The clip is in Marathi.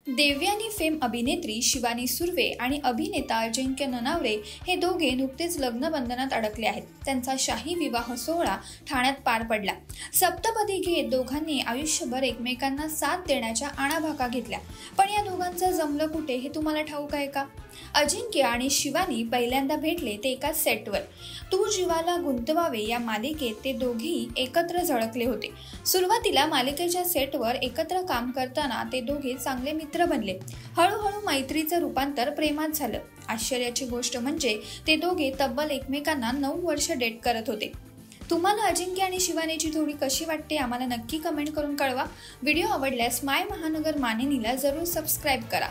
देवयानी फेम अभिनेत्री शिवानी सुर्वे आणि अभिनेता अजिंक्य ननावरे हे दोघे नुकतेच लग्नबंधनात अडकले आहेत। त्यांचा शाही विवाह सोहळा ठाण्यात पार पडला। सप्तपदी घेत दोघांनी आयुष्यभर एकमेकांना साथ देण्याच्या आणाभाका घेतल्या। पण या दोघांचं जमलं कुठे हे तुम्हाला ठाऊक आहे का? अजिंक्य आणि शिवानी पहिल्यांदा भेटले ते एका सेटवर। तू जीवाला गुंतवावे या मालिकेत ते दोघेही एकत्र झळकले होते। सुरुवातीला मालिकेच्या सेटवर एकत्र काम करताना ते दोघे चांगले मित्र बनले। हळूहळू मैत्रीचं रूपांतर प्रेमात झालं। आश्चर्याची गोष्ट म्हणजे ते दोघे तब्बल एकमेकांना 9 वर्ष डेट करत होते। तुम्हाला अजिंक्य आणि शिवानीची जोडी कशी वाटते आम्हाला नक्की कमेंट करून कळवा। व्हिडिओ आवडल्यास माय महानगर मानिनीला जरूर सबस्क्राइब करा।